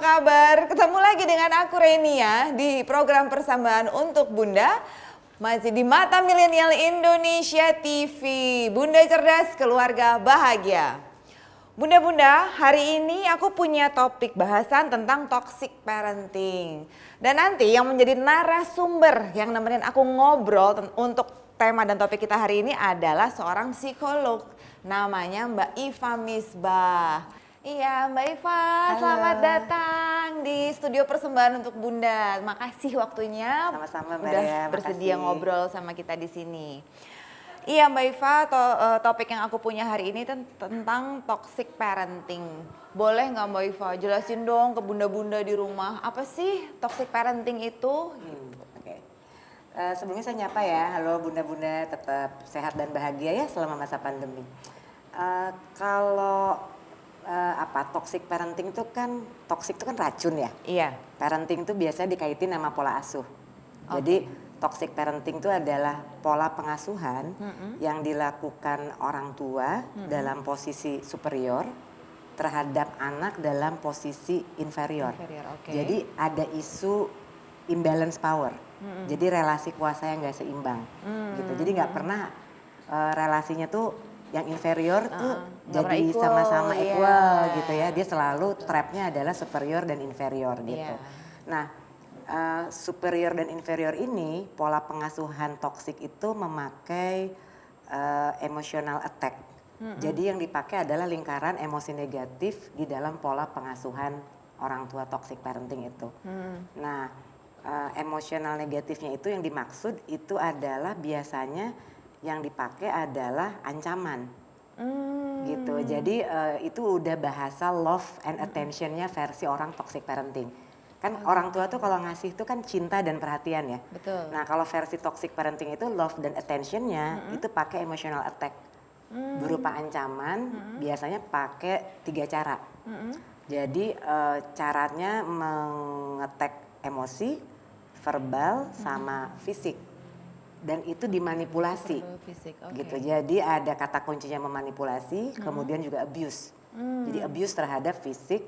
kabar? Ketemu lagi dengan aku Renia di program Persembahan untuk Bunda. Masih di Mata Milenial Indonesia TV. Bunda cerdas, keluarga bahagia. Bunda-bunda, hari ini aku punya topik bahasan tentang toxic parenting. Dan nanti yang menjadi narasumber yang nemenin aku ngobrol untuk tema dan topik kita hari ini adalah seorang psikolog. Namanya Mbak Iva Misbah. Iya Mbak Iva, selamat datang di studio Persembahan untuk Bunda. Makasih waktunya. Sama-sama Mbak udah Rea, bersedia makasih. ngobrol sama kita di sini. Iya Mbak Iva, topik yang aku punya hari ini tentang toxic parenting. Boleh nggak Mbak Iva jelasin dong ke bunda-bunda di rumah, apa sih toxic parenting itu? Oke. Sebelumnya saya nyapa ya, halo bunda-bunda, tetap sehat dan bahagia ya selama masa pandemi. Kalau toxic parenting itu kan, toxic itu kan racun ya. Iya. Parenting itu biasanya dikaitin sama pola asuh. Jadi toxic parenting itu adalah pola pengasuhan yang dilakukan orang tua dalam posisi superior terhadap anak dalam posisi inferior. Jadi ada isu imbalance power. Jadi relasi kuasa yang gak seimbang gitu. Jadi gak pernah relasinya tuh yang inferior tuh jadi sama-sama equal gitu ya. Dia selalu trapnya adalah superior dan inferior gitu. Nah, superior dan inferior ini pola pengasuhan toksik itu memakai emotional attack. Jadi yang dipakai adalah lingkaran emosi negatif di dalam pola pengasuhan orang tua toxic parenting itu. Nah, emosional negatifnya itu yang dimaksud itu adalah biasanya yang dipakai adalah ancaman. Gitu. Jadi itu udah bahasa love and attentionnya versi orang toxic parenting. Kan orang tua tuh kalau ngasih tuh kan cinta dan perhatian ya. Betul. Nah kalau versi toxic parenting itu love dan attentionnya itu pakai emotional attack. Berupa ancaman biasanya pakai 3 cara. Jadi caranya mengetek emosi, verbal sama fisik. Dan itu dimanipulasi. Gitu. Jadi ada kata kuncinya memanipulasi, kemudian juga abuse. Jadi abuse terhadap fisik,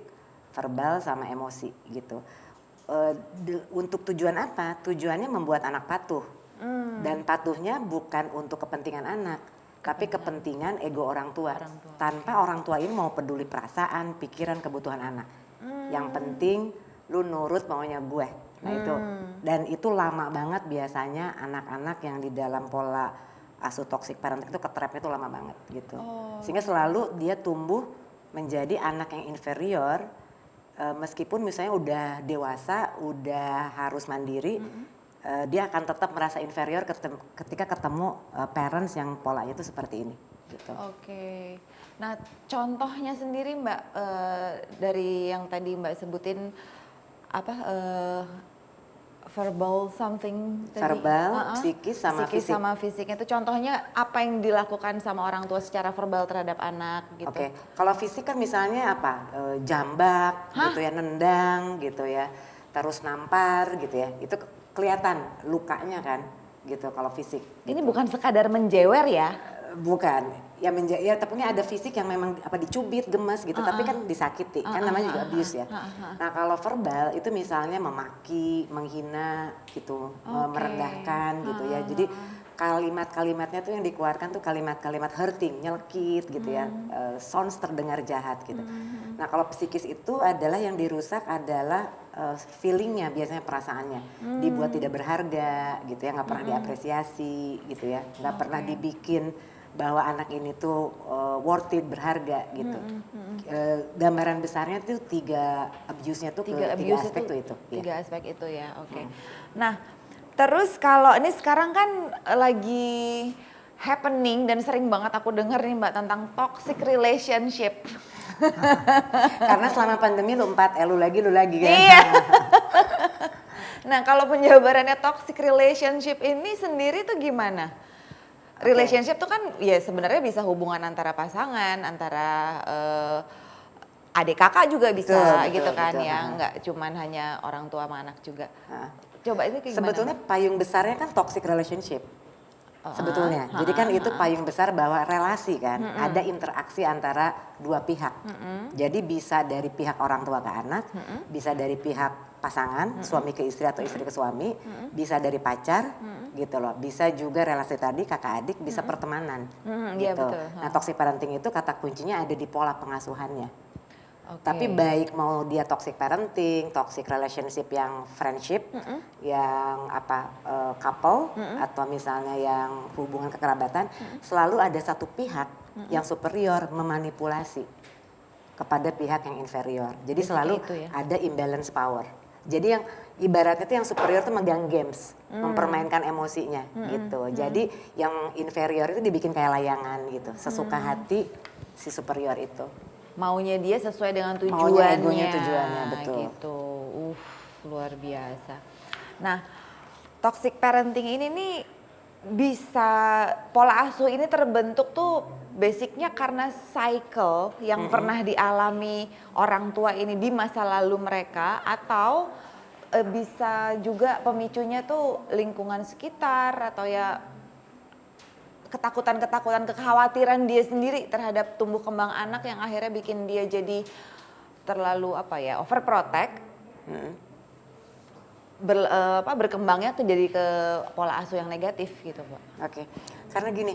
verbal sama emosi gitu. Untuk tujuan apa? Tujuannya membuat anak patuh. Dan patuhnya bukan untuk kepentingan anak, tapi kepentingan ego orang tua. Tanpa orang tua ini mau peduli perasaan, pikiran, kebutuhan anak. Yang penting lu nurut maunya gue. Nah itu, dan itu lama banget biasanya anak-anak yang di dalam pola asuh toxic parenting itu ketrapnya itu lama banget gitu. Sehingga selalu dia tumbuh menjadi anak yang inferior. Meskipun misalnya udah dewasa, udah harus mandiri, dia akan tetap merasa inferior ketika ketemu parents yang polanya itu seperti ini. Gitu. Oke, nah contohnya sendiri Mbak dari yang tadi Mbak sebutin verbal something tadi. Verbal, psikis sama fisik. Sama fisiknya itu contohnya apa yang dilakukan sama orang tua secara verbal terhadap anak gitu. Oke, kalau fisik kan misalnya jambak gitu ya, nendang gitu ya, terus nampar gitu ya, itu kelihatan lukanya kan gitu kalau fisik. Ini bukan sekadar menjewer ya? Bukan, ya tapi ada fisik yang memang dicubit, gemes gitu, tapi kan disakiti, kan namanya juga abuse ya. Nah kalau verbal itu misalnya memaki, menghina gitu, merendahkan gitu ya. Jadi kalimat-kalimatnya tuh yang dikeluarkan tuh kalimat-kalimat hurting, nyelkit gitu ya, sounds terdengar jahat gitu. Nah kalau psikis itu adalah yang dirusak adalah feelingnya, biasanya perasaannya, dibuat tidak berharga gitu ya, nggak pernah diapresiasi gitu ya, nggak pernah dibikin bahwa anak ini tuh worth it, berharga gitu. Gambaran besarnya tuh 3 abuse-nya tuh tiga aspek itu. 3 aspek itu ya, oke. Nah terus kalau ini sekarang kan lagi happening dan sering banget aku denger nih Mbak tentang toxic relationship. Karena selama pandemi lu lu lagi kan. Iya. Nah kalau penjabarannya toxic relationship ini sendiri tuh gimana? Relationship tuh kan ya sebenarnya bisa hubungan antara pasangan, antara adik kakak juga bisa gitu kan ya, nggak cuman hanya orang tua sama anak juga. Coba itu kayak gimana? Sebetulnya payung besarnya kan toxic relationship. sebetulnya. Jadi kan itu payung besar bahwa relasi kan, ada interaksi antara dua pihak. Jadi bisa dari pihak orang tua ke anak, bisa dari pihak pasangan, suami ke istri atau istri ke suami, bisa dari pacar, gitu loh. Bisa juga relasi tadi kakak adik, bisa pertemanan, Iya, gitu. betul. Nah, toxic parenting itu kata kuncinya ada di pola pengasuhannya. Oke. Tapi baik mau dia toxic parenting, toxic relationship yang friendship, yang couple, atau misalnya yang hubungan kekerabatan, selalu ada satu pihak yang superior memanipulasi kepada pihak yang inferior. Jadi Basicnya selalu itu ya. ada imbalance power. Jadi yang ibaratnya itu yang superior itu megang games, mempermainkan emosinya gitu. Jadi yang inferior itu dibikin kayak layangan gitu, sesuka hati si superior itu. Maunya dia sesuai dengan Maunya, tujuannya. egonya, tujuannya, betul. Gitu. Luar biasa. Nah, toxic parenting ini nih bisa pola asuh ini terbentuk tuh basicnya karena cycle yang pernah dialami orang tua ini di masa lalu mereka, atau bisa juga pemicunya tuh lingkungan sekitar atau ya ketakutan-ketakutan, kekhawatiran dia sendiri terhadap tumbuh kembang anak yang akhirnya bikin dia jadi terlalu overprotect. Berkembangnya tuh jadi ke pola asuh yang negatif gitu, Pak. Oke, karena gini,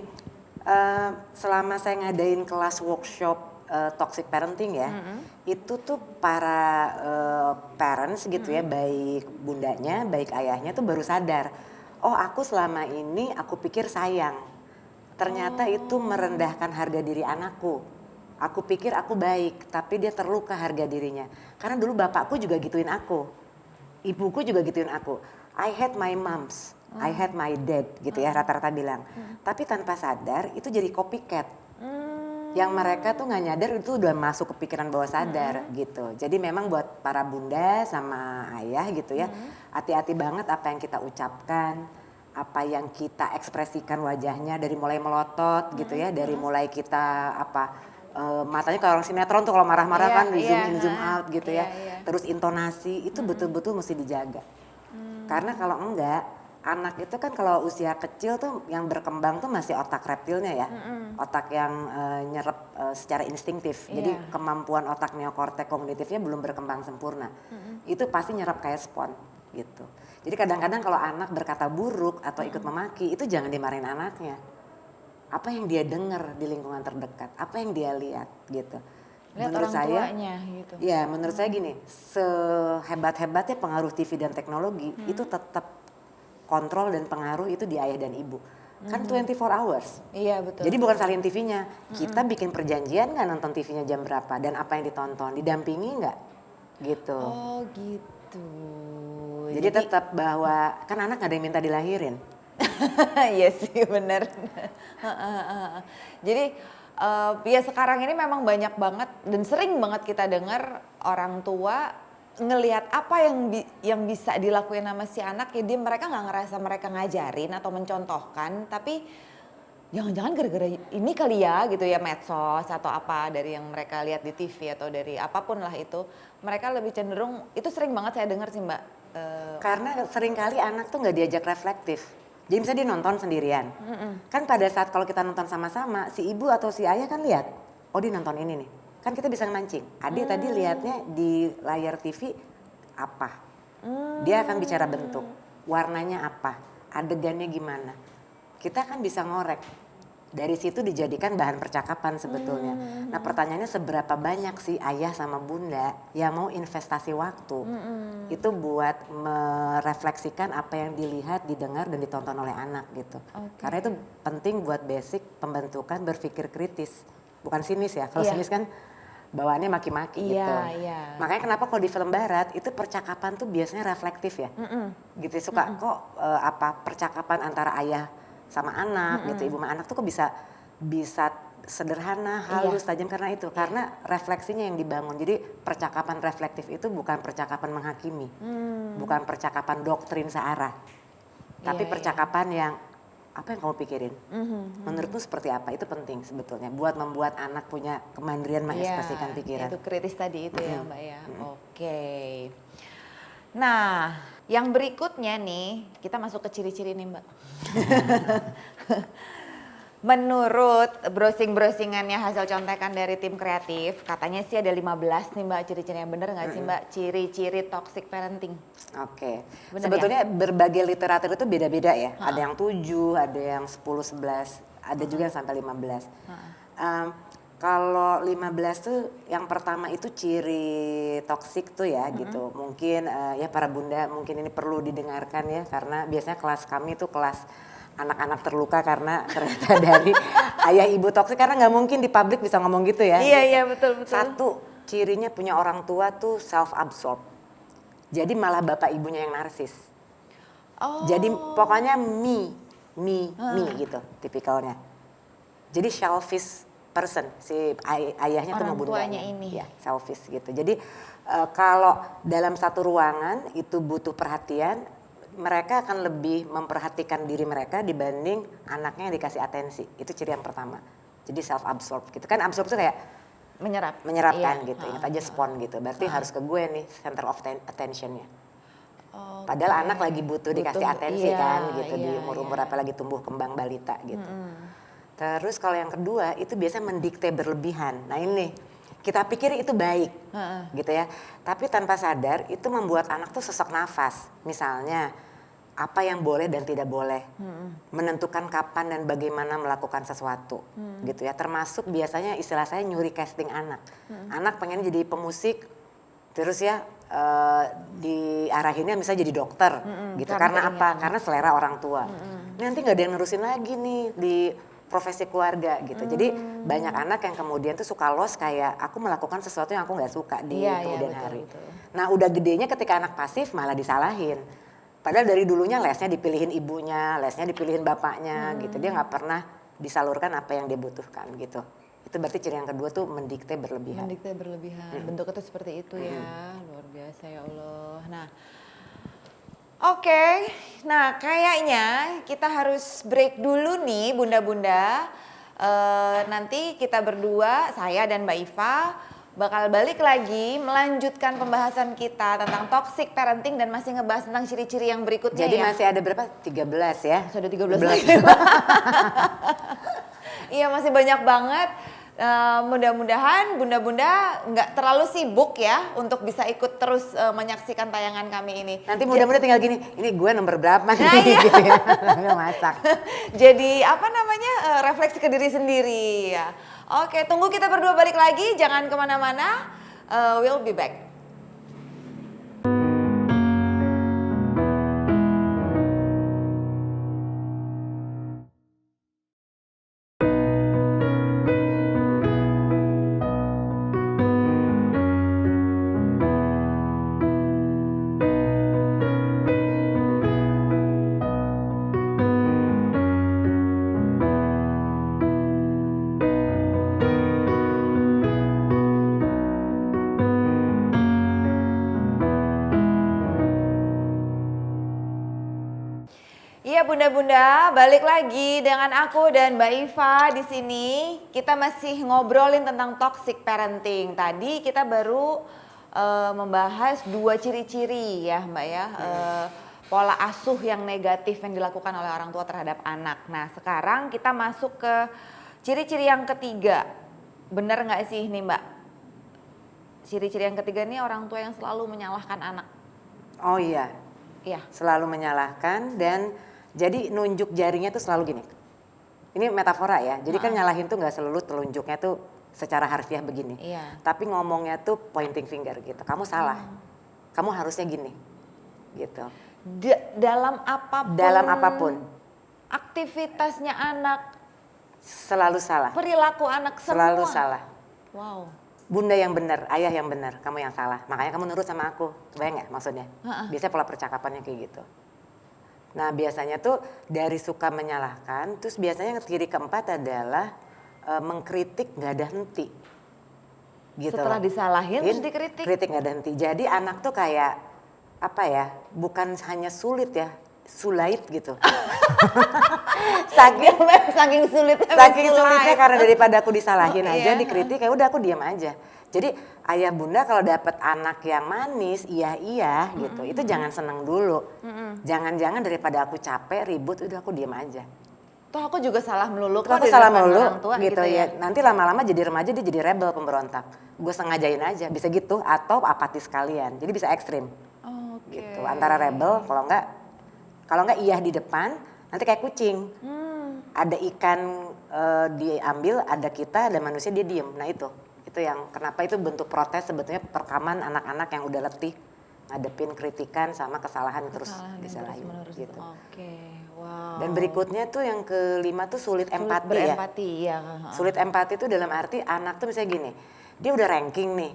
selama saya ngadain kelas workshop toxic parenting ya, itu tuh para parents gitu ya, baik bundanya, baik ayahnya tuh baru sadar, oh aku selama ini aku pikir sayang. Ternyata itu merendahkan harga diri anakku. Aku pikir aku baik, tapi dia terluka harga dirinya. Karena dulu bapakku juga gituin aku. Ibuku juga gituin aku. I hate my moms, I hate my dad gitu ya rata-rata bilang. Tapi tanpa sadar itu jadi copycat. Yang mereka tuh nggak nyadar itu udah masuk ke pikiran bawah sadar gitu. Jadi memang buat para bunda sama ayah gitu ya, hati-hati banget apa yang kita ucapkan, apa yang kita ekspresikan wajahnya, dari mulai melotot gitu ya, dari mulai kita matanya kalau orang sinetron tuh kalau marah-marah kan di zoom in zoom out gitu ya. Terus intonasi itu betul-betul mesti dijaga. Karena kalau enggak, anak itu kan kalau usia kecil tuh yang berkembang tuh masih otak reptilnya ya. Otak yang nyerap secara instingtif. Jadi kemampuan otak neokortek kognitifnya belum berkembang sempurna. Itu pasti nyerap kayak spon gitu. Jadi kadang-kadang kalau anak berkata buruk atau ikut memaki, itu jangan dimarahin anaknya. Apa yang dia dengar di lingkungan terdekat, apa yang dia lihat gitu. Lihat menurut orang saya, tuanya gitu. ya menurut saya gini, sehebat-hebatnya pengaruh TV dan teknologi, itu tetap kontrol dan pengaruh itu di ayah dan ibu. Kan 24 hours. Iya, betul. Jadi bukan salin TV-nya, kita bikin perjanjian nggak nonton TV-nya jam berapa dan apa yang ditonton, didampingi nggak gitu. Oh gitu. Jadi tetap bahwa kan anak gak ada yang minta dilahirin. Iya sih, benar. Jadi ya sekarang ini memang banyak banget dan sering banget kita dengar orang tua ngelihat apa yang bisa dilakuin sama si anak, ya mereka nggak ngerasa mereka ngajarin atau mencontohkan, tapi jangan-jangan gara-gara ini kali ya gitu ya, medsos atau apa dari yang mereka lihat di TV atau dari apapun lah itu, mereka lebih cenderung, itu sering banget saya dengar sih Mbak. Karena seringkali anak tuh nggak diajak reflektif. Jadi misalnya dia nonton sendirian, kan pada saat kalau kita nonton sama-sama, si ibu atau si ayah kan lihat, oh dia nonton ini nih, kan kita bisa mancing. Adik tadi lihatnya di layar TV apa, dia akan bicara bentuk, warnanya apa, adegannya gimana, kita kan bisa ngorek. Dari situ dijadikan bahan percakapan sebetulnya. Nah pertanyaannya seberapa banyak sih ayah sama bunda yang mau investasi waktu itu buat merefleksikan apa yang dilihat, didengar dan ditonton oleh anak gitu. Karena itu penting buat basic pembentukan berpikir kritis. Bukan sinis ya, kalau sinis kan bawaannya maki-maki gitu. Makanya kenapa kalau di film barat itu percakapan tuh biasanya reflektif ya. Gitu suka kok percakapan antara ayah sama anak gitu, ibu sama anak tuh kok bisa sederhana, halus, tajam karena itu. Karena refleksinya yang dibangun. Jadi percakapan reflektif itu bukan percakapan menghakimi. Bukan percakapan doktrin searah. Tapi percakapan yang apa yang kamu pikirin? Menurutmu seperti apa? Itu penting sebetulnya buat membuat anak punya kemandirian mengekspresikan pikiran. Itu kritis tadi itu ya Mbak ya. Oke. Nah, yang berikutnya nih, kita masuk ke ciri-ciri nih Mbak. Menurut browsing-browsingannya hasil contekan dari tim kreatif, katanya sih ada 15 nih Mbak ciri-ciri yang bener nggak sih Mbak? Ciri-ciri toxic parenting. Oke, Bener sebetulnya berbagai literatur itu beda-beda ya. Ada yang 7, ada yang 10, 11, ada juga yang sampai 15. Kalau 15 tuh yang pertama itu ciri toksik tuh ya gitu. Mungkin ya para bunda mungkin ini perlu didengarkan ya, karena biasanya kelas kami itu kelas anak-anak terluka karena ternyata dari ayah ibu toksik, karena nggak mungkin di publik bisa ngomong gitu ya. Iya betul. Satu, cirinya punya orang tua tuh self absorbed. Jadi malah bapak ibunya yang narsis. Jadi pokoknya me gitu tipikalnya. Jadi selfish person, si ayahnya tuh Orang mau bundanya. tuanya ini. Ya, selfish gitu. Jadi kalau dalam satu ruangan itu butuh perhatian, mereka akan lebih memperhatikan diri mereka dibanding anaknya yang dikasih atensi. Itu ciri yang pertama. Jadi self absorbed gitu kan. Absorb tuh kayak menyerap kan gitu. Ingat aja spawn gitu. Berarti harus ke gue nih center of attention-nya. Padahal anak lagi butuh dikasih atensi kan gitu di umur-umur apalagi tumbuh kembang balita gitu. Terus kalau yang kedua itu biasa mendikte berlebihan. Nah ini kita pikir itu baik gitu ya. Tapi tanpa sadar itu membuat anak tuh sesak nafas. Misalnya apa yang boleh dan tidak boleh. Menentukan kapan dan bagaimana melakukan sesuatu gitu ya. Termasuk biasanya istilah saya nyuri casting anak. Anak pengen jadi pemusik terus ya diarahinnya misalnya jadi dokter gitu. Karena apa? Karena selera orang tua. Nanti nggak ada yang nerusin lagi nih di profesi keluarga gitu. Jadi banyak anak yang kemudian tuh suka los kayak aku melakukan sesuatu yang aku nggak suka di kemudian hari. Betul. Nah udah gedenya ketika anak pasif malah disalahin. Padahal dari dulunya lesnya dipilihin ibunya, lesnya dipilihin bapaknya gitu. Dia nggak pernah disalurkan apa yang dia butuhkan gitu. Itu berarti ciri yang kedua tuh mendikte berlebihan. Mendikte berlebihan, bentuknya tuh seperti itu ya. Luar biasa ya Allah. Nah Oke, nah kayaknya kita harus break dulu nih bunda-bunda. Nanti kita berdua, saya dan Mbak Iva bakal balik lagi melanjutkan pembahasan kita tentang toxic parenting dan masih ngebahas tentang ciri-ciri yang berikutnya. Jadi masih ada berapa? 13 ya? Sudah 13 lagi. Iya masih banyak banget. Mudah-mudahan bunda-bunda nggak terlalu sibuk ya untuk bisa ikut terus menyaksikan tayangan kami ini. Nanti mudah-mudahan tinggal gini, ini gue nomor berapa nih? Iya. Gitu ya. Masak. Jadi apa namanya refleksi ke diri sendiri ya. Oke, tunggu kita berdua balik lagi, jangan kemana-mana. We'll be back. Iya bunda-bunda, balik lagi dengan aku dan Mbak Iva di sini. Kita masih ngobrolin tentang toxic parenting. Tadi kita baru membahas 2 ciri-ciri ya Mbak ya. Pola asuh yang negatif yang dilakukan oleh orang tua terhadap anak. Nah sekarang kita masuk ke ciri-ciri yang ketiga. Bener nggak sih nih Mbak? Ciri-ciri yang ketiga nih orang tua yang selalu menyalahkan anak. Oh iya. Iya. Selalu menyalahkan dan jadi nunjuk jarinya tuh selalu gini. Ini metafora ya. Jadi kan nyalahin tuh nggak selalu telunjuknya tuh secara harfiah begini. Iya. Tapi ngomongnya tuh pointing finger gitu. Kamu salah. Kamu harusnya gini. Gitu. Dalam apapun. Dalam apapun. Aktivitasnya anak. Selalu salah. Perilaku anak semua. Selalu salah. Wow. Bunda yang benar, ayah yang benar, kamu yang salah. Makanya kamu nurut sama aku. Bayang nggak maksudnya? Biasanya pola percakapannya kayak gitu. Nah biasanya tuh dari suka menyalahkan, terus biasanya ciri keempat adalah mengkritik nggak ada henti. Gitu. Setelah disalahin terus dikritik. Kritik nggak ada henti. Jadi anak tuh kayak apa ya? Bukan hanya sulit ya, sulait gitu. saking sulitnya. Saking sulitnya karena daripada aku disalahin aja, iya. dikritik ya udah aku diam aja. Jadi ayah bunda kalau dapat anak yang manis, iya gitu, itu jangan seneng dulu. Jangan-jangan daripada aku capek ribut, udah aku diam aja. Toh aku juga salah melulu Terus kok aku di salah depan melulu orang tua gitu ya. ya. Nanti lama-lama jadi remaja dia jadi rebel pemberontak. Gue sengajain aja bisa gitu atau apatis sekalian. Jadi bisa ekstrim. Oke. Gitu. Antara rebel kalau enggak iya di depan nanti kayak kucing. Ada ikan diambil, ada kita, ada manusia dia diem. Nah itu yang kenapa itu bentuk protes sebetulnya perekaman anak-anak yang udah letih ngadepin kritikan sama kesalahan terus disalahin gitu. Oke, wow. Dan berikutnya tuh yang kelima tuh sulit empati ya. Berempati ya. Sulit empati itu dalam arti anak tuh misalnya gini, dia udah ranking nih,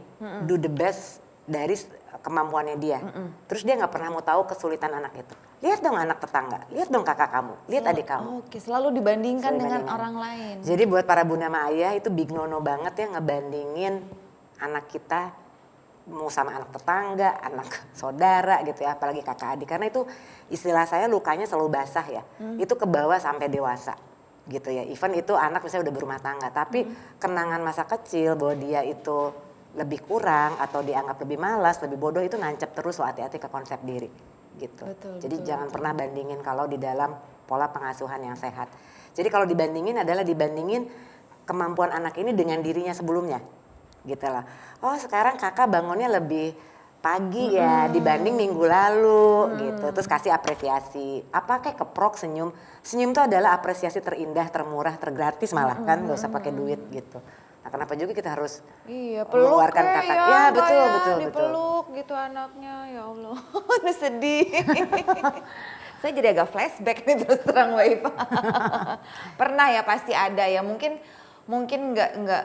do the best dari kemampuannya dia. Terus dia nggak pernah mau tahu kesulitan anak itu. Lihat dong anak tetangga, lihat dong kakak kamu, lihat adik kamu. Oke, selalu dibandingkan dengan orang lain. Jadi buat para bunda sama ayah itu big no-no banget ya ngebandingin anak kita mau sama anak tetangga, anak saudara gitu ya, apalagi kakak adik. Karena itu istilah saya lukanya selalu basah ya, itu ke bawah sampai dewasa gitu ya. Even itu anak misalnya udah berumah tangga, tapi kenangan masa kecil bahwa dia itu lebih kurang atau dianggap lebih malas, lebih bodoh itu nancep terus loh, hati-hati ke konsep diri gitu. Jadi jangan pernah bandingin kalau di dalam pola pengasuhan yang sehat. Jadi kalau dibandingin adalah dibandingin kemampuan anak ini dengan dirinya sebelumnya gitu lah. Oh sekarang kakak bangunnya lebih pagi ya dibanding minggu lalu gitu. Terus kasih apresiasi. Apa kayak keprok senyum. Senyum itu adalah apresiasi terindah, termurah, tergratis malah kan. Gak usah pakai duit gitu. Nah kenapa juga kita harus mengeluarkan kata. Ya betul. Dipeluk gitu anaknya, ya Allah. Udah sedih. Saya jadi agak flashback nih terus terang Mbak Iva. Pernah ya pasti ada ya, mungkin nggak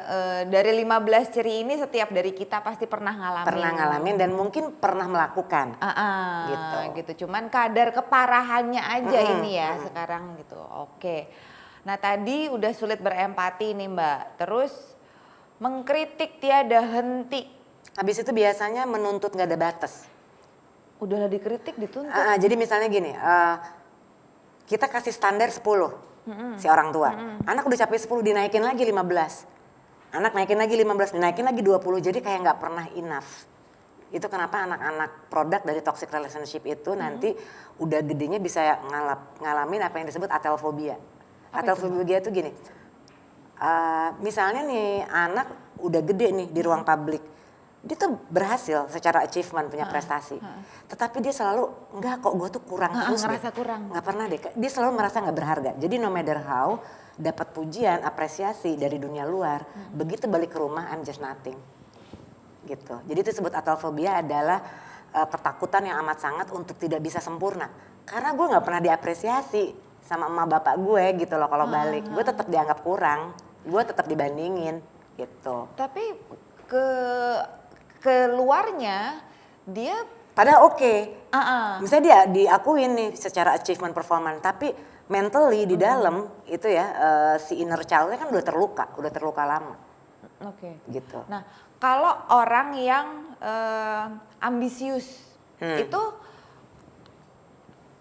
dari 15 ciri ini setiap dari kita pasti pernah ngalamin dan mungkin pernah melakukan gitu. Cuman kadar keparahannya aja ini ya sekarang gitu. Oke. Nah tadi udah sulit berempati nih Mbak, terus mengkritik tiada henti. Habis itu biasanya menuntut nggak ada batas. Udahlah dikritik dituntut. Jadi misalnya gini, kita kasih standar 10 si orang tua. Anak udah capai 10 dinaikin lagi 15. Anak naikin lagi 15, dinaikin lagi 20. Jadi kayak nggak pernah enough. Itu kenapa anak-anak produk dari toxic relationship itu nanti udah gedenya bisa ngalamin apa yang disebut atelfobia. Atelfobia itu gini, misalnya nih anak udah gede nih di ruang publik. Dia tuh berhasil secara achievement punya prestasi. Tetapi dia selalu, enggak kok gue tuh kurang terus ngerasa deh. kurang. Nggak pernah deh, dia selalu merasa nggak berharga. Jadi no matter how, dapat pujian, apresiasi dari dunia luar, begitu balik ke rumah I'm just nothing. Gitu. Jadi itu disebut atelfobia adalah ketakutan yang amat sangat untuk tidak bisa sempurna. Karena gue nggak pernah diapresiasi sama emak bapak gue gitu loh kalau balik. Gue tetap dianggap kurang, gue tetap dibandingin gitu. Tapi keluarnya dia padahal oke. Misalnya dia diakuin nih secara achievement performance, tapi mentally di dalam itu ya si inner child-nya kan udah terluka lama. Oke. Gitu. Nah, kalau orang yang ambisius itu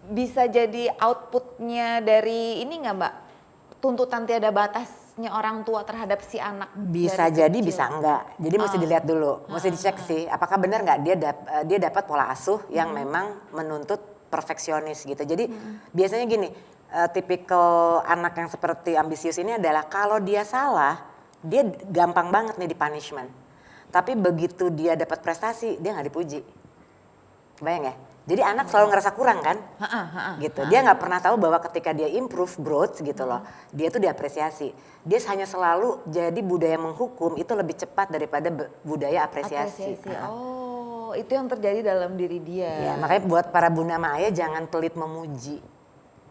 bisa jadi outputnya dari ini nggak Mbak? Tuntutan tiada batasnya orang tua terhadap si anak. Bisa jadi, bisa enggak. Jadi mesti dilihat dulu, mesti dicek sih. Apakah benar nggak dia dapat pola asuh yang memang menuntut perfeksionis gitu. Jadi biasanya gini, tipikal anak yang seperti ambisius ini adalah kalau dia salah, dia gampang banget nih di punishment. Tapi begitu dia dapat prestasi, dia nggak dipuji. Kebayang ya? Jadi anak selalu ngerasa kurang kan? Gitu. Dia nggak pernah tahu bahwa ketika dia improve growth gitu loh, dia tuh diapresiasi. Dia hanya selalu jadi budaya menghukum itu lebih cepat daripada budaya apresiasi. Oh, itu yang terjadi dalam diri dia. Ya, makanya buat para bunda sama ayah jangan pelit memuji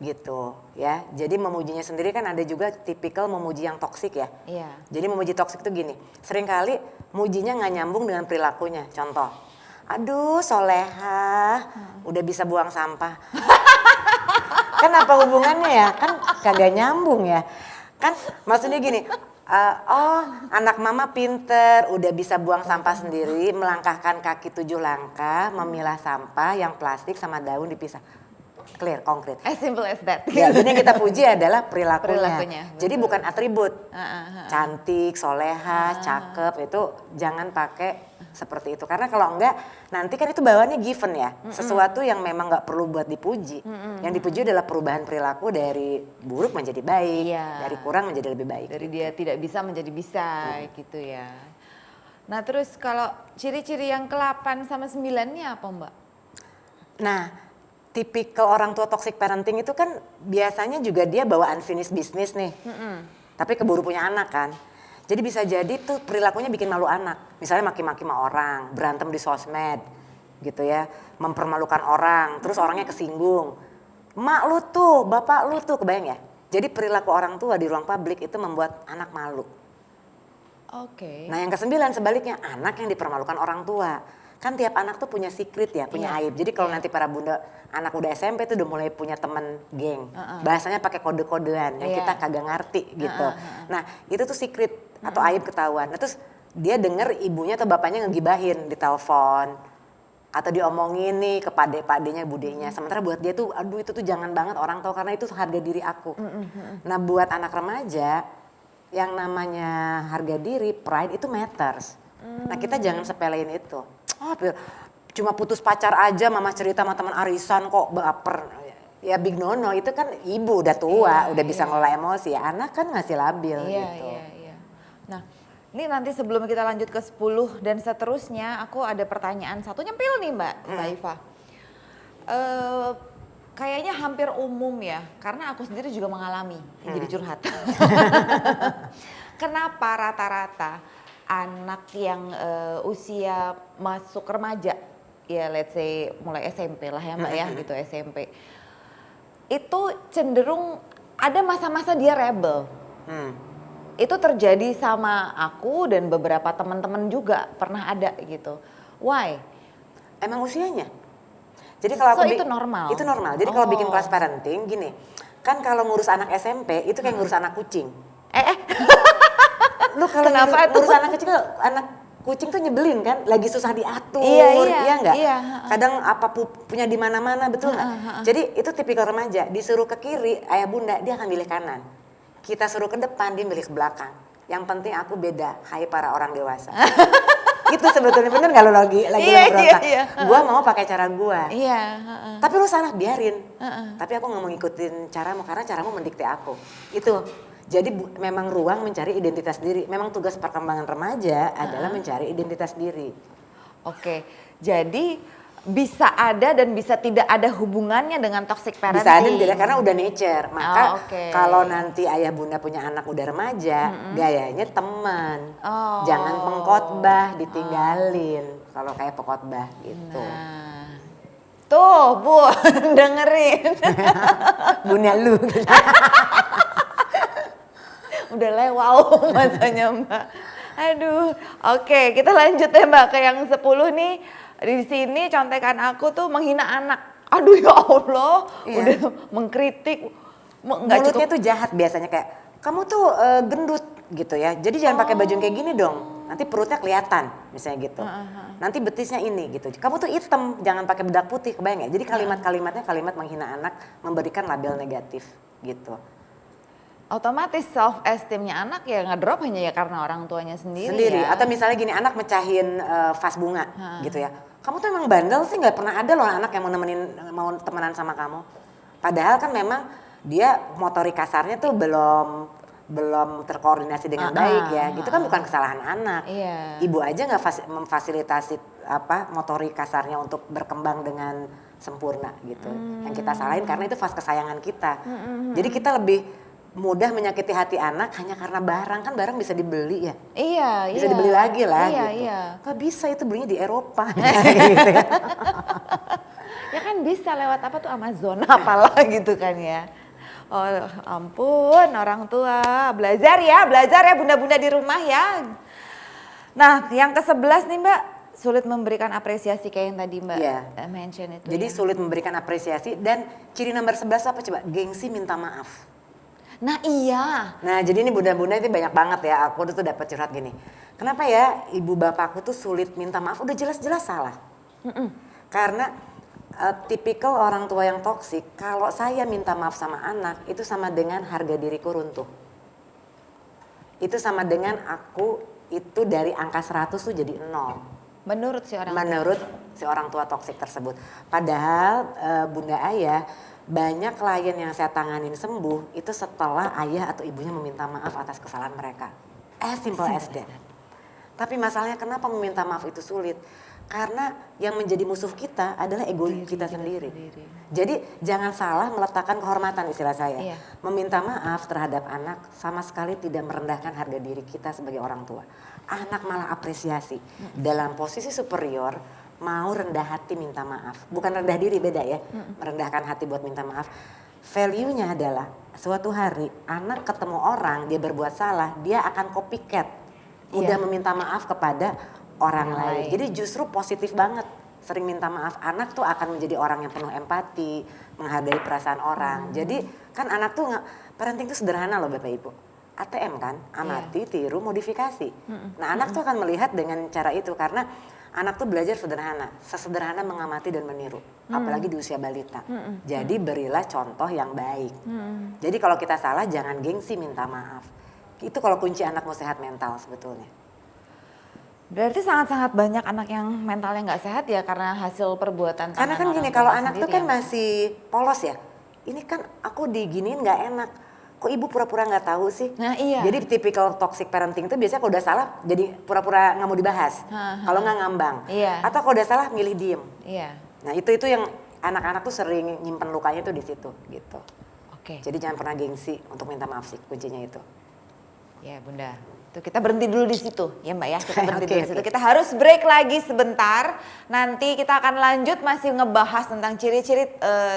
gitu ya. Jadi memujinya sendiri kan ada juga tipikal memuji yang toksik ya. Iya. Jadi memuji toksik itu gini, seringkali mujinya nggak nyambung dengan perilakunya. Contoh, aduh soleha, udah bisa buang sampah. Kan apa hubungannya ya? Kan kagak nyambung ya. Kan maksudnya gini, oh anak mama pinter, udah bisa buang sampah sendiri, melangkahkan kaki 7 langkah, memilah sampah yang plastik sama daun dipisah. clear, konkret. As simple as that. Ya, jadi yang kita puji adalah perilakunya. Perilakunya, Jadi bukan atribut. Ah. Cantik, soleha, cakep, itu jangan pakai seperti itu. Karena kalau enggak, nanti kan itu bawaannya given ya. Sesuatu yang memang nggak perlu buat dipuji. Yang dipuji adalah perubahan perilaku dari buruk menjadi baik, Iya. dari kurang menjadi lebih baik. Dari dia tidak bisa menjadi bisa gitu ya. Nah terus kalau ciri-ciri yang ke-8 sama 9 ini apa Mbak? Nah, tipikal orang tua toxic parenting itu kan biasanya juga dia bawa unfinished business nih. Tapi keburu punya anak kan. Jadi bisa jadi tuh perilakunya bikin malu anak. Misalnya maki-maki sama orang, berantem di sosmed gitu ya. Mempermalukan orang, terus orangnya kesinggung. Mak lu tuh, bapak lu tuh, kebayang ya? Jadi perilaku orang tua di ruang publik itu membuat anak malu. Oke. Nah yang ke-9 sebaliknya, anak yang dipermalukan orang tua. Kan tiap anak tuh punya secret ya, punya aib. Jadi kalau nanti para bunda anak udah SMP tuh udah mulai punya temen geng. Bahasanya pakai kode-kodean yang kita kagak ngerti gitu. Nah itu tuh secret atau aib ketahuan. Nah terus dia denger ibunya atau bapaknya ngegibahin di telepon. Atau diomongin nih ke pade-padenya, budenya. Sementara buat dia tuh, aduh itu tuh jangan banget orang tahu karena itu harga diri aku. Nah buat anak remaja, yang namanya harga diri, pride itu matters. Nah kita jangan sepelein itu. Oh, cuma putus pacar aja mama cerita sama teman arisan kok baper. Ya big no-no, itu kan ibu udah tua, udah bisa ngelola emosi. Anak kan masih labil gitu. Iya. Nah ini nanti sebelum kita lanjut ke 10 dan seterusnya, aku ada pertanyaan satu nyempil nih Mbak Iva. Kayaknya hampir umum ya, karena aku sendiri juga mengalami, jadi curhat. Kenapa rata-rata anak yang usia masuk remaja, ya let's say mulai SMP lah ya Mbak ya, gitu SMP. Itu cenderung ada masa-masa dia rebel. Itu terjadi sama aku dan beberapa teman-teman juga pernah ada gitu. Why? Emang usianya? Jadi kalau So itu normal? Itu normal. Jadi kalau bikin kelas parenting gini, kan kalau ngurus anak SMP itu kayak ngurus anak kucing. Lu kalau ngurus anak kecil, anak kucing tuh nyebelin kan, lagi susah diatur, iya enggak? Iya. Kadang apa punya di mana-mana, betul nggak? Jadi itu tipikal remaja, disuruh ke kiri, ayah bunda dia akan milih kanan. Kita suruh ke depan, dia milih ke belakang. Yang penting aku beda, hai para orang dewasa. Itu sebetulnya bener nggak lo lagi berontak? Gua mau pakai cara gua. Tapi lu salah, biarin. Tapi aku nggak mau ngikutin caramu karena caramu mendikte aku. Itu. Jadi memang ruang mencari identitas diri. Memang tugas perkembangan remaja adalah mencari identitas diri. Oke, jadi bisa ada dan bisa tidak ada hubungannya dengan toxic parenting. Bisa ada tidak, karena udah nature. Maka kalau nanti ayah bunda punya anak udah remaja, gayanya teman. Jangan pengkhotbah, ditinggalin. Kalau kayak pengkhotbah gitu. Nah, tuh Bu, dengerin. Bunda lu. Udah lewat masanya Mbak. Aduh, oke, kita lanjut ya Mbak ke yang 10 nih. Di sini contekan aku tuh menghina anak. Aduh ya Allah, udah mengkritik. Mulutnya tuh jahat biasanya, kayak kamu tuh gendut gitu ya. Jadi jangan pakai baju kayak gini dong. Nanti perutnya kelihatan misalnya gitu. Nanti betisnya ini gitu. Kamu tuh hitam, jangan pakai bedak putih, kebayang ya? Jadi kalimat-kalimatnya kalimat menghina anak, memberikan label negatif gitu. Otomatis self esteemnya anak ya ngedrop hanya ya karena orang tuanya sendiri. Ya. Atau misalnya gini, anak mecahin vas bunga gitu ya. Kamu tuh emang bandel sih, nggak pernah ada loh anak yang mau temenan sama kamu. Padahal kan memang dia motorik kasarnya tuh belum terkoordinasi dengan baik ya. Gitu kan bukan kesalahan anak. Ibu aja nggak memfasilitasi motorik kasarnya untuk berkembang dengan sempurna gitu. Yang kita salahin karena itu fase kesayangan kita. Jadi kita lebih mudah menyakiti hati anak hanya karena barang, kan barang bisa dibeli ya. Bisa dibeli lagi lah gitu. Gak bisa, itu belinya di Eropa. Gitu ya. Ya kan bisa lewat apa tuh Amazon apalah gitu kan ya. Oh ampun, orang tua belajar ya bunda-bunda di rumah ya. Nah yang ke-11 nih Mbak, sulit memberikan apresiasi kayak yang tadi Mbak mention itu. Jadi sulit memberikan apresiasi, dan ciri nomor 11 apa coba? Gengsi minta maaf. Nah iya. Nah jadi ini bunda-bunda itu banyak banget ya, aku tuh dapat curhat gini. Kenapa ya ibu bapakku tuh sulit minta maaf, udah jelas-jelas salah. Karena tipikal orang tua yang toksik, kalau saya minta maaf sama anak, itu sama dengan harga diriku runtuh. Itu sama dengan aku itu dari angka 100 tuh jadi 0. Menurut si orang tua. Menurut si orang tua toksik tersebut. Padahal Bunda Ayah, banyak klien yang saya tanganin sembuh itu setelah ayah atau ibunya meminta maaf atas kesalahan mereka. As simple as that. Tapi masalahnya kenapa meminta maaf itu sulit? Karena yang menjadi musuh kita adalah ego kita sendiri. Jadi jangan salah meletakkan kehormatan istilah saya. Iya. Meminta maaf terhadap anak sama sekali tidak merendahkan harga diri kita sebagai orang tua. Anak malah apresiasi. Dalam posisi superior mau rendah hati minta maaf. Bukan rendah diri, beda ya. Merendahkan hati buat minta maaf. Value-nya adalah suatu hari anak ketemu orang dia berbuat salah, dia akan copycat. Udah meminta maaf kepada orang lain. Jadi justru positif banget sering minta maaf. Anak tuh akan menjadi orang yang penuh empati, menghargai perasaan orang. Jadi kan anak tuh parenting tuh sederhana loh Bapak Ibu. ATM kan, amati, tiru, modifikasi. Nah anak tuh akan melihat dengan cara itu karena anak tuh belajar sederhana, sesederhana mengamati dan meniru. Apalagi di usia balita. Jadi berilah contoh yang baik. Jadi kalau kita salah jangan gengsi minta maaf. Itu kalau kunci anak mau sehat mental sebetulnya. Berarti sangat-sangat banyak anak yang mentalnya nggak sehat ya karena hasil perbuatan tangan Karena kan orang gini, tua kalau anak tuh sendiri kan ya. masih polos ya. Ini kan aku diginiin nggak enak. Kok ibu pura-pura nggak tahu sih? Nah iya. Jadi typical toxic parenting itu biasanya kalau udah salah jadi pura-pura nggak mau dibahas. Kalau nggak ngambang. Iya. Atau kalau udah salah milih diem. Iya. Nah itu yang anak-anak tuh sering nyimpen lukanya tuh di situ gitu. Oke. Jadi jangan pernah gengsi untuk minta maaf sih kuncinya itu. Ya Bunda, tuh kita berhenti dulu di situ ya Mbak ya, kita berhenti Oke, dulu di situ. oke. Kita harus break lagi sebentar, nanti kita akan lanjut masih ngebahas tentang ciri-ciri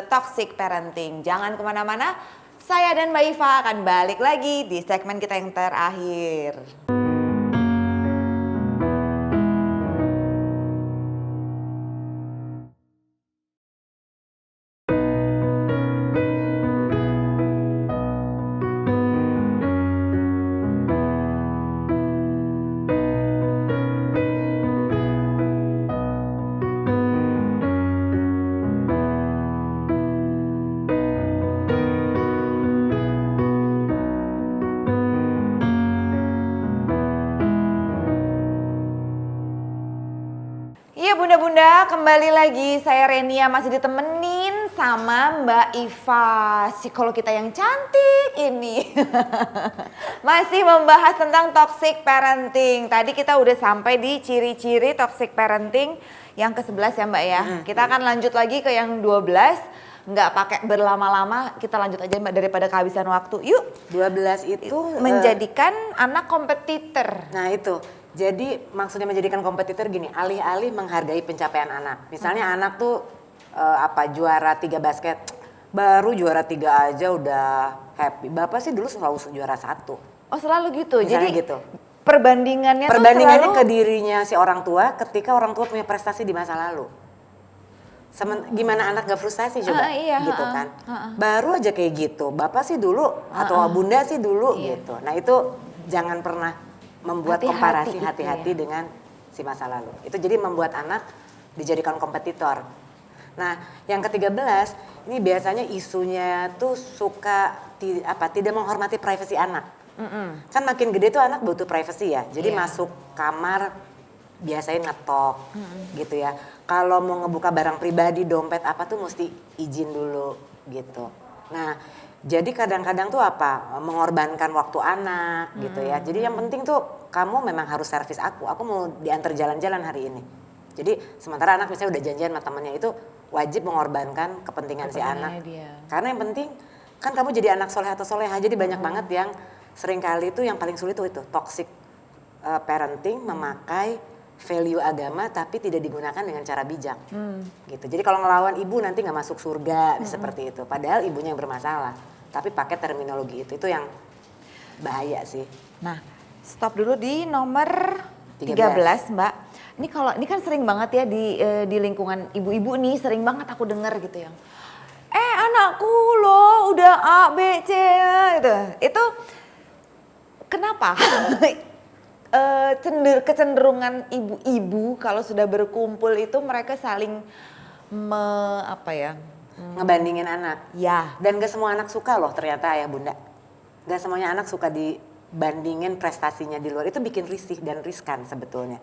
toxic parenting. Jangan kemana-mana, saya dan Mbak Iva akan balik lagi di segmen kita yang terakhir. Iya Bunda-Bunda, kembali lagi saya Renia masih ditemenin sama Mbak Iva, psikolog kita yang cantik ini. Masih membahas tentang toxic parenting. Tadi kita udah sampai di ciri-ciri toxic parenting yang ke-11 ya Mbak ya. Kita akan lanjut lagi ke yang 12. Nggak pakai berlama-lama, kita lanjut aja Mbak daripada kehabisan waktu. Yuk. 12 itu Menjadikan anak kompetitor. Nah itu, jadi maksudnya menjadikan kompetitor gini, alih-alih menghargai pencapaian anak. Misalnya anak tuh juara 3 basket, baru juara 3 aja udah happy. Bapak sih dulu selalu juara 1. Oh selalu gitu, Misalnya jadi gitu. perbandingannya Perbandingannya tuh ke selalu dirinya si orang tua ketika orang tua punya prestasi di masa lalu. Gimana anak gak frustasi coba iya, gitu kan. Baru aja kayak gitu, bapak sih dulu atau bunda sih dulu gitu. Nah itu jangan pernah membuat Hati-hati komparasi gitu hati-hati ya. dengan si masa lalu. Itu jadi membuat anak dijadikan kompetitor. Nah yang ke-13 ini biasanya isunya tuh suka tidak menghormati privasi anak. Kan makin gede tuh anak butuh privacy ya. Jadi masuk kamar biasanya ngetok gitu ya. Kalau mau ngebuka barang pribadi, dompet apa tuh mesti izin dulu gitu. Nah, jadi kadang-kadang tuh mengorbankan waktu anak gitu ya. Jadi yang penting tuh kamu memang harus servis aku mau diantar jalan-jalan hari ini. Jadi sementara anak misalnya udah janjian sama temennya itu wajib mengorbankan kepentingan si anak. dia. Karena yang penting kan kamu jadi anak soleh atau soleha. Jadi banyak banget yang seringkali tuh yang paling sulit tuh itu toxic parenting, memakai value agama tapi tidak digunakan dengan cara bijak gitu. Jadi kalau ngelawan ibu nanti nggak masuk surga seperti itu. Padahal ibunya yang bermasalah. Tapi pakai terminologi itu yang bahaya sih. Nah, stop dulu di nomor 13 Mbak. Ini kan sering banget ya di lingkungan ibu-ibu nih, sering banget aku dengar gitu yang anakku loh udah A, B, C gitu. Itu kenapa? Kecenderungan ibu-ibu kalau sudah berkumpul itu mereka saling apa ya? Ngebandingin anak. Ya. Dan gak semua anak suka loh ternyata ayah bunda. Gak semuanya anak suka dibandingin prestasinya di luar. Itu bikin risih dan riskan sebetulnya.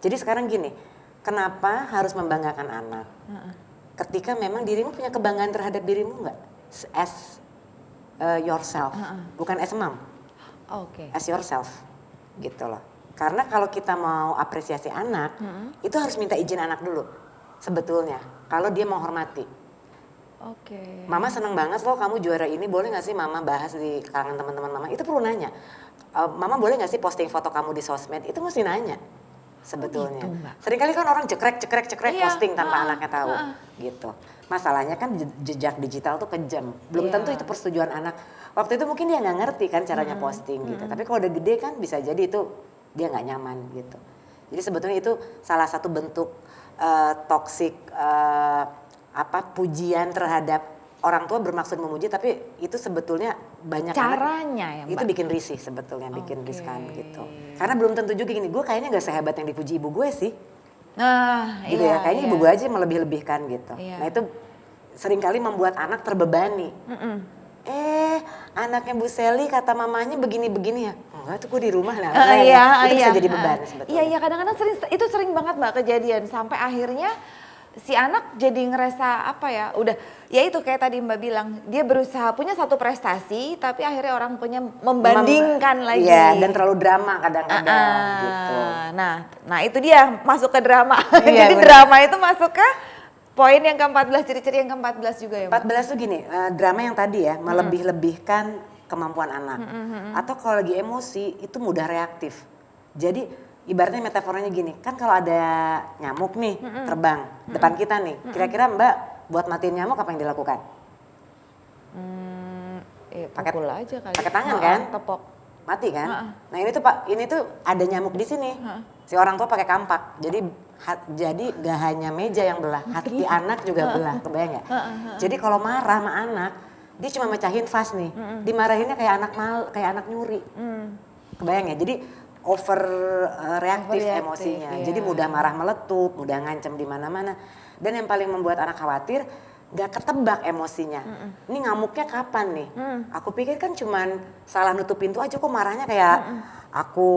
Jadi sekarang gini, kenapa harus membanggakan anak? Ketika memang dirimu punya kebanggaan terhadap dirimu nggak? As yourself, bukan as a mom. Oke. As yourself, gitu loh. Karena kalau kita mau apresiasi anak, itu harus minta izin anak dulu. Sebetulnya, kalau dia mau hormati. Oke. Mama seneng banget loh kamu juara ini, boleh gak sih mama bahas di kalangan teman-teman mama? Itu perlu nanya. Mama boleh gak sih posting foto kamu di sosmed? Itu mesti nanya sebetulnya. Gitu, Mbak. Seringkali kan orang cekrek Iya, posting tanpa anaknya tahu gitu. Masalahnya kan jejak digital tuh kejam. Belum tentu itu persetujuan anak. Waktu itu mungkin dia nggak ngerti kan caranya posting gitu. Tapi kalau udah gede kan bisa jadi itu dia nggak nyaman gitu. Jadi sebetulnya itu salah satu bentuk toxic pujian terhadap orang tua bermaksud memuji, tapi itu sebetulnya banyak Caranya ya, Mbak. itu bikin risih sebetulnya, bikin riskan gitu. Karena belum tentu juga gini, gue kayaknya nggak sehebat yang dipuji ibu gue sih, Nah, gitu ya. Kayaknya ibu gue aja melebih-lebihkan gitu. Iya. Nah itu seringkali membuat anak terbebani. Anaknya Bu Sally kata mamanya begini-begini ya. Enggak tuh gue di rumah lah. Itu bisa jadi beban sebetulnya. Iya, kadang-kadang sering banget Mbak kejadian sampai akhirnya si anak jadi ngerasa apa ya, udah ya itu kayak tadi Mbak bilang, dia berusaha punya satu prestasi tapi akhirnya orang punya membandingkan lagi. Iya, dan terlalu drama kadang-kadang gitu. Nah itu dia masuk ke drama. Iya, Jadi bener. drama itu masuk ke poin yang ke-14, ciri-ciri yang ke-14 juga ya Mbak? 14 tuh gini, drama yang tadi ya, melebih-lebihkan kemampuan anak. Atau kalau lagi emosi itu mudah reaktif. Jadi ibaratnya metaforanya gini, kan kalau ada nyamuk nih terbang depan kita nih, kira-kira Mbak buat matiin nyamuk apa yang dilakukan? Pukul aja kali. Pakai tangan kan? Tepok. Mati kan? Nah ini tuh ada nyamuk di sini. Si orang tua pakai kampak. Jadi gak hanya meja yang belah, hati anak juga belah, kebayang gak? Jadi kalau marah sama anak, dia cuma mecahin vas nih. Dimarahinnya kayak anak nyuri. Kebayang ya? Jadi reaktif emosinya. Iya. Jadi mudah marah meletup, mudah ngancam di mana-mana. Dan yang paling membuat anak khawatir, gak ketebak emosinya. Ini ngamuknya kapan nih? Aku pikir kan cuman salah nutup pintu aja, kok marahnya kayak aku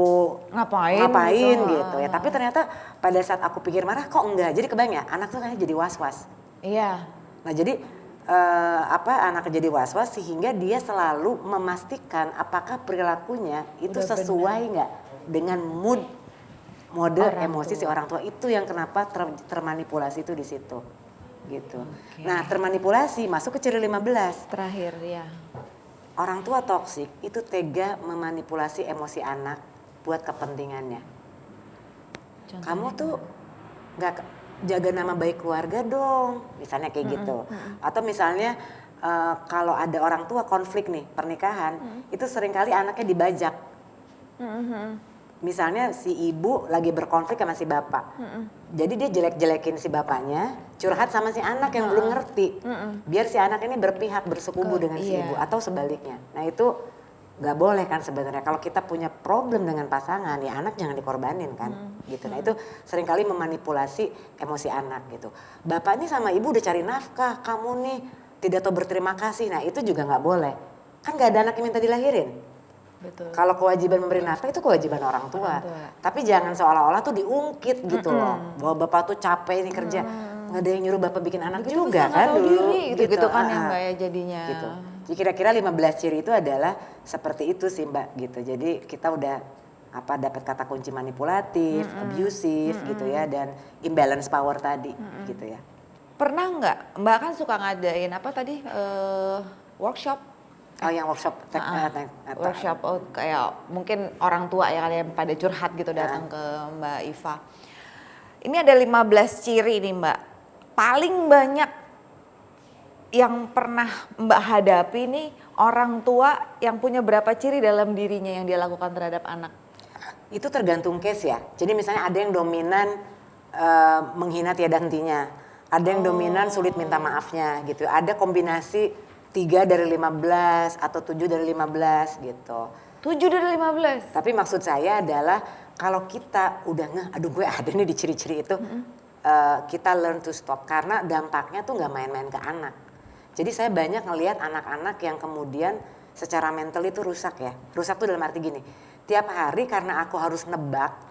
ngapain gitu ya. Tapi ternyata pada saat aku pikir marah kok enggak. Jadi kebayang ya, anak tuh kayaknya jadi was-was. Iya. Nah jadi anak jadi was-was sehingga dia selalu memastikan apakah perilakunya itu Udah sesuai nggak dengan mode emosi si orang tua. Itu yang kenapa termanipulasi itu di situ gitu. Nah termanipulasi masuk ke ciri 15. Terakhir ya. Orang tua toksik itu tega memanipulasi emosi anak buat kepentingannya. Contohnya Kamu tuh nggak jaga nama baik keluarga dong, misalnya kayak gitu. Atau misalnya kalau ada orang tua konflik nih pernikahan, itu seringkali anaknya dibajak. Misalnya si ibu lagi berkonflik sama si bapak, jadi dia jelek-jelekin si bapaknya, curhat sama si anak yang belum ngerti, biar si anak ini berpihak bersekubu dengan si ibu atau sebaliknya. Nah itu nggak boleh kan sebenarnya. Kalau kita punya problem dengan pasangan, ya anak jangan dikorbanin kan, gitu. Nah itu seringkali memanipulasi emosi anak gitu. Bapaknya sama ibu udah cari nafkah, kamu nih tidak tahu berterima kasih. Nah itu juga nggak boleh. Kan nggak ada anak yang minta dilahirin. Betul. Kalau kewajiban memberi nafkah itu kewajiban orang tua. Tapi jangan seolah-olah tuh diungkit gitu loh. Bahwa bapak tuh capek nih kerja. Nggak ada yang nyuruh bapak bikin anak juga kan dulu. Gitu kan ya Mbak ya jadinya. Gitu. Jadi kira-kira 15 ciri itu adalah seperti itu sih Mbak gitu. Jadi kita udah dapat kata kunci manipulatif, abusive gitu ya, dan imbalance power tadi gitu ya. Pernah nggak Mbak kan suka ngadain apa tadi workshop? Oh yang workshop Workshop kayak mungkin orang tua ya kalian pada curhat gitu datang ke Mbak Iva. Ini ada 15 ciri nih Mbak. Paling banyak yang pernah Mbak hadapi nih orang tua yang punya berapa ciri dalam dirinya yang dia lakukan terhadap anak? Itu tergantung case ya. Jadi misalnya ada yang dominan menghina tiada hentinya. Ada yang dominan sulit minta maafnya gitu. Ada kombinasi 3 dari 15 atau 7 dari 15 gitu. 7 dari 15? Tapi maksud saya adalah kalau kita udah aduh gue ada nih di ciri-ciri itu. kita learn to stop karena dampaknya tuh nggak main-main ke anak. Jadi saya banyak ngelihat anak-anak yang kemudian secara mental itu rusak ya. Rusak tuh dalam arti gini, tiap hari karena aku harus nebak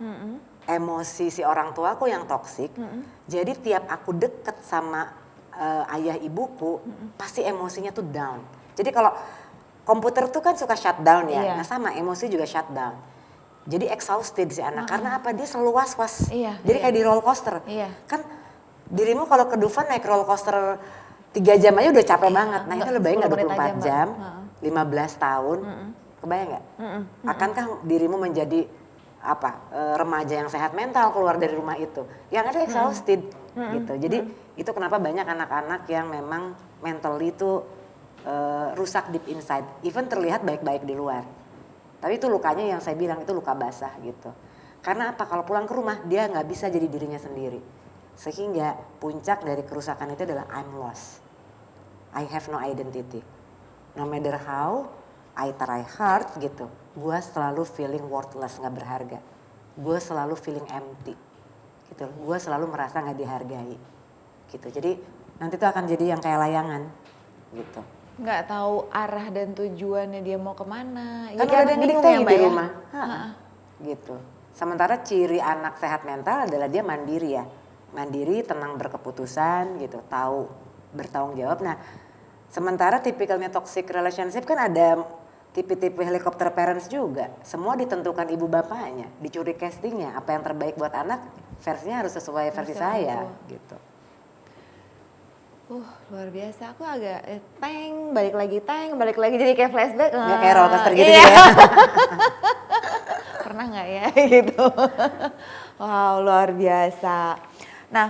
emosi si orang tuaku yang toksik, jadi tiap aku deket sama ayah ibuku, pasti emosinya tuh down. Jadi kalau komputer tuh kan suka shutdown ya, nah sama emosi juga shutdown. Jadi exhausted si anak, karena apa? Dia selalu was-was. Jadi kayak di roller coaster. Kan dirimu kalau ke Dufan naik roller coaster 3 jam aja udah capek banget. Nah itu lebih baik nggak 24 jam, 15 tahun. Kebayang nggak? Akankah dirimu menjadi remaja yang sehat mental keluar dari rumah itu? Yang ada exhausted gitu. Jadi itu kenapa banyak anak-anak yang memang mentally itu rusak deep inside. Even terlihat baik-baik di luar. Tapi itu lukanya yang saya bilang itu luka basah gitu. Karena apa? Kalau pulang ke rumah dia nggak bisa jadi dirinya sendiri. Sehingga puncak dari kerusakan itu adalah I'm lost. I have no identity. No matter how I try hard gitu. Gue selalu feeling worthless, nggak berharga. Gue selalu feeling empty. Gitu. Gue selalu merasa nggak dihargai. Gitu. Jadi nanti tuh akan jadi yang kayak layangan gitu. Nggak tahu arah dan tujuannya dia mau kemana. Kan udah ada yang ngedikte di rumah. Gitu. Sementara ciri anak sehat mental adalah dia mandiri ya. Mandiri, tenang berkeputusan gitu, tahu bertanggung jawab. Nah, sementara tipikalnya toxic relationship kan ada tipe-tipe helikopter parents juga. Semua ditentukan ibu bapaknya, dicuri castingnya. Apa yang terbaik buat anak, versinya harus sesuai versi saya gitu. Luar biasa. Aku agak balik lagi jadi kayak flashback. Nggak kayak roller coaster gitu iya. ya. Pernah nggak ya gitu. Wow, luar biasa. Nah,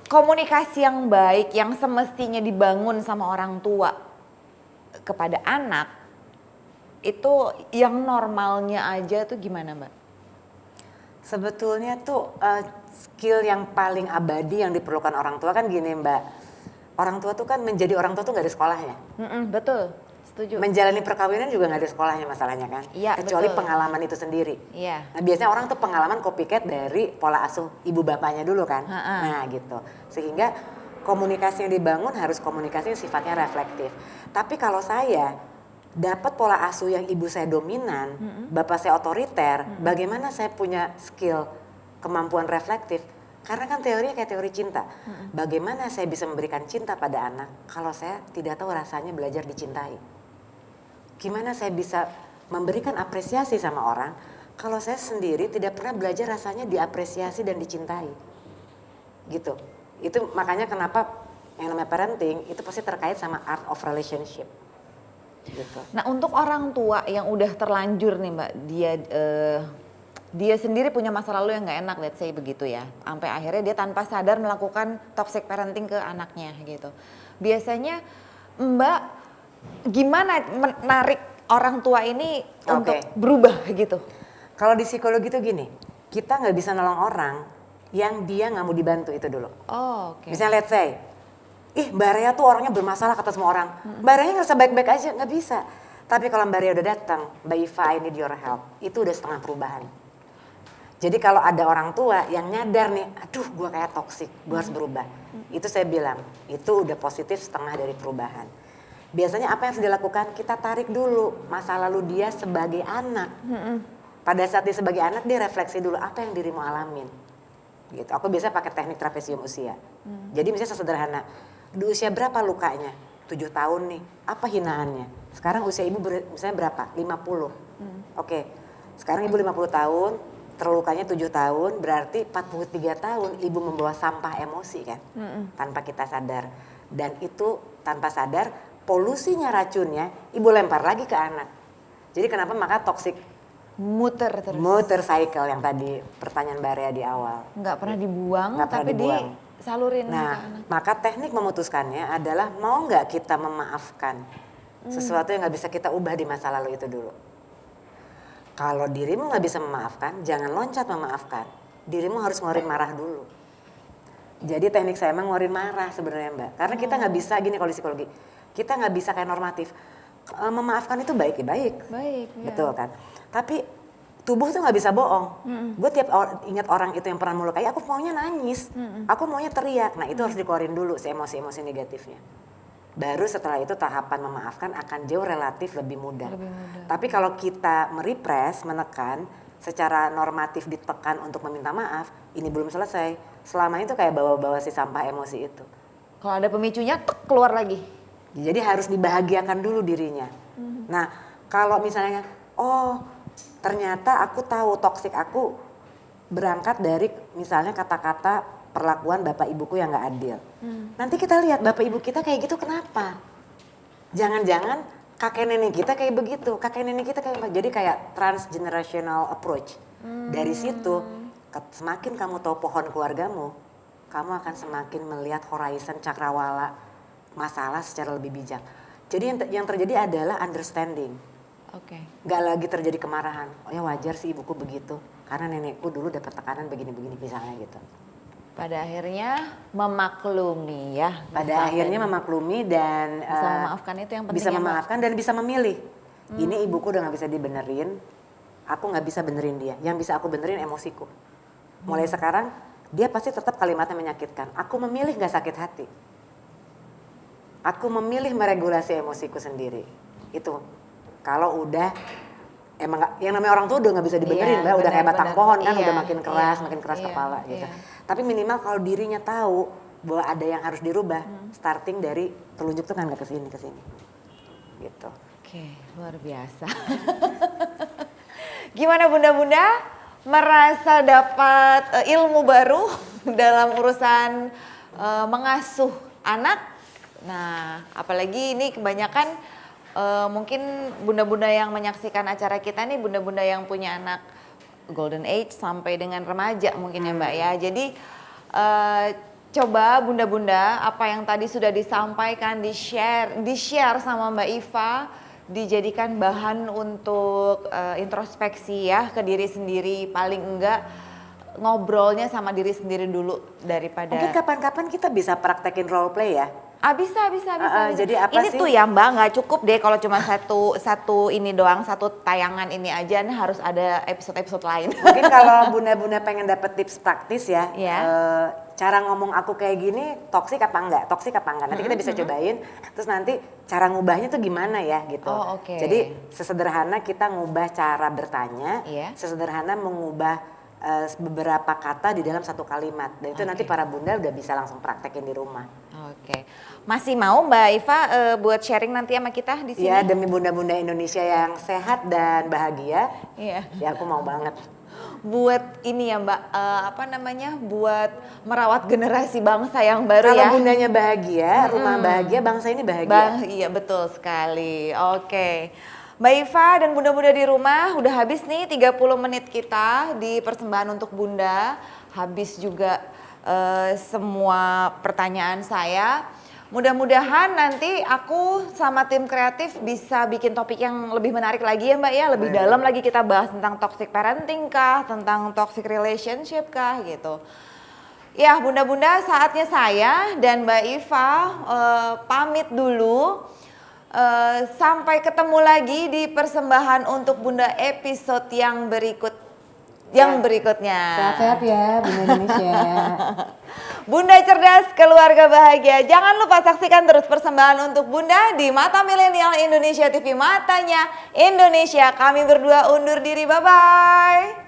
komunikasi yang baik yang semestinya dibangun sama orang tua kepada anak itu yang normalnya aja tuh gimana, Mbak? Sebetulnya tuh skill yang paling abadi yang diperlukan orang tua kan gini, Mbak. Orang tua tuh kan menjadi orang tua tuh gak ada sekolahnya. Betul, setuju. Menjalani perkawinan juga gak ada sekolahnya masalahnya kan. Iya, kecuali betul. pengalaman itu sendiri. Iya. Nah biasanya orang tuh pengalaman copycat dari pola asuh ibu bapaknya dulu kan. Nah gitu. Sehingga komunikasi yang dibangun harus komunikasi yang sifatnya reflektif. Tapi kalau saya dapat pola asuh yang ibu saya dominan, bapak saya otoriter, bagaimana saya punya skill kemampuan reflektif? Karena kan teorinya kayak teori cinta. Bagaimana saya bisa memberikan cinta pada anak kalau saya tidak tahu rasanya belajar dicintai? Gimana saya bisa memberikan apresiasi sama orang kalau saya sendiri tidak pernah belajar rasanya diapresiasi dan dicintai? Gitu. Itu makanya kenapa yang namanya parenting itu pasti terkait sama art of relationship. Gitu. Nah, untuk orang tua yang udah terlanjur nih, Mbak, dia sendiri punya masa lalu yang nggak enak, let's say begitu ya. Sampai akhirnya dia tanpa sadar melakukan toxic parenting ke anaknya gitu. Biasanya Mbak gimana menarik orang tua ini untuk berubah gitu? Kalau di psikologi itu gini, kita nggak bisa nolong orang yang dia nggak mau dibantu itu dulu. Misalnya let's say, Mbak Rea tuh orangnya bermasalah kata semua orang. Mbak Rea ngerasa baik-baik aja, nggak bisa. Tapi kalau Mbak Rea udah datang, Mbak Iva I need your help, itu udah setengah perubahan. Jadi kalau ada orang tua yang nyadar nih, aduh gue kayak toksik, gue harus berubah. Itu saya bilang, itu udah positif setengah dari perubahan. Biasanya apa yang harus dilakukan? Kita tarik dulu masa lalu dia sebagai anak. Pada saat dia sebagai anak, dia refleksi dulu apa yang dirimu alamin. Gitu. Aku biasa pakai teknik trapesium usia. Jadi misalnya sesederhana, di usia berapa lukanya? 7 tahun nih, apa hinaannya? Sekarang usia ibu misalnya berapa? 50. Oke, sekarang ibu 50 tahun, terlukanya 7 tahun, berarti 43 tahun ibu membawa sampah emosi kan, tanpa kita sadar. Dan itu tanpa sadar, polusinya racunnya ibu lempar lagi ke anak. Jadi kenapa maka toxic muter terus. Muter cycle yang tadi pertanyaan Mbak Rea di awal. Nggak pernah dibuang, tapi disalurin ke anak. Nah, maka teknik memutuskannya adalah mau nggak kita memaafkan sesuatu yang nggak bisa kita ubah di masa lalu itu dulu. Kalau dirimu nggak bisa memaafkan, jangan loncat memaafkan. Dirimu harus ngeluarin marah dulu. Jadi teknik saya emang ngeluarin marah sebenarnya Mbak. Karena kita nggak bisa gini kalau di psikologi. Kita nggak bisa kayak normatif. Memaafkan itu baik. Baik, betul kan? Tapi tubuh tuh nggak bisa bohong. Gue tiap ingat orang itu yang pernah melukai, aku maunya nangis, aku maunya teriak. Nah itu harus dikeluarin dulu si emosi-emosi negatifnya. Baru setelah itu tahapan memaafkan akan jauh relatif lebih mudah. Tapi kalau kita merepress, menekan, secara normatif ditekan untuk meminta maaf, ini belum selesai. Selama itu kayak bawa-bawa si sampah emosi itu. Kalau ada pemicunya, keluar lagi. Jadi harus dibahagiakan dulu dirinya. Nah kalau misalnya, oh ternyata aku tahu toksik aku berangkat dari misalnya kata-kata perlakuan bapak ibuku yang gak adil. Nanti kita lihat bapak ibu kita kayak gitu kenapa? Jangan-jangan kakek nenek kita kayak begitu, kakek nenek kita kayak jadi kayak transgenerational approach. Dari situ semakin kamu tahu pohon keluargamu, kamu akan semakin melihat horizon cakrawala masalah secara lebih bijak. Jadi yang terjadi adalah understanding. Gak lagi terjadi kemarahan. Oh ya wajar sih ibuku begitu, karena nenekku dulu dapat tekanan begini-begini misalnya gitu. Pada akhirnya memaklumi ya. Pada akhirnya memaklumi dan bisa memaafkan itu yang penting. Bisa memaafkan dan bisa memilih. Ini ibuku udah gak bisa dibenerin, aku gak bisa benerin dia. Yang bisa aku benerin emosiku. Mulai sekarang dia pasti tetap kalimatnya menyakitkan. Aku memilih gak sakit hati. Aku memilih meregulasi emosiku sendiri. Itu kalau udah emang yang namanya orang tua udah nggak bisa dibenerin, udah kayak batang pohon kan, udah makin keras kepala gitu. Tapi minimal kalau dirinya tahu bahwa ada yang harus dirubah, starting dari telunjuk tuh kan nggak kesini gitu. Oke, luar biasa. Gimana bunda-bunda merasa dapat ilmu baru dalam urusan mengasuh anak? Nah, apalagi ini kebanyakan mungkin bunda-bunda yang menyaksikan acara kita nih bunda-bunda yang punya anak golden age sampai dengan remaja mungkin ya Mbak ya. Jadi coba bunda-bunda apa yang tadi sudah disampaikan di-share sama Mbak Iva, dijadikan bahan untuk introspeksi ya ke diri sendiri, paling enggak ngobrolnya sama diri sendiri dulu daripada. Mungkin kapan-kapan kita bisa praktekin role play ya. Bisa. Jadi apa ini sih? tuh ya Mbak, nggak cukup deh kalau cuma satu ini doang, satu tayangan ini aja, nih harus ada episode-episode lain. Mungkin kalau bunda-bunda pengen dapet tips praktis ya, Yeah. Cara ngomong aku kayak gini toksik apa enggak? Nanti kita bisa cobain, terus nanti cara ngubahnya tuh gimana ya gitu. Oh, oke. Jadi sesederhana kita ngubah cara bertanya, Iya. sesederhana mengubah beberapa kata di dalam satu kalimat. Dan itu nanti para bunda udah bisa langsung praktekin di rumah. Oke. Masih mau Mbak Iva buat sharing nanti sama kita di sini? Ya demi bunda-bunda Indonesia yang sehat dan bahagia. Iya. Ya aku mau banget. Buat ini ya Mbak, buat merawat generasi bangsa yang baru ya. Kalau bundanya bahagia, rumah bahagia, bangsa ini bahagia. Iya betul sekali. Oke. Mbak Iva dan bunda-bunda di rumah udah habis nih 30 menit kita di persembahan untuk bunda. Habis juga semua pertanyaan saya. Mudah-mudahan nanti aku sama tim kreatif bisa bikin topik yang lebih menarik lagi ya Mbak ya. Lebih dalam lagi kita bahas tentang toxic parenting kah, tentang toxic relationship kah gitu. Ya bunda-bunda saatnya saya dan Mbak Iva pamit dulu. Sampai ketemu lagi di persembahan untuk bunda episode yang berikutnya. Sehat-sehat ya Bunda Indonesia. Bunda cerdas, keluarga bahagia. Jangan lupa saksikan terus persembahan untuk bunda di Mata Milenial Indonesia TV, matanya Indonesia. Kami berdua undur diri, bye-bye.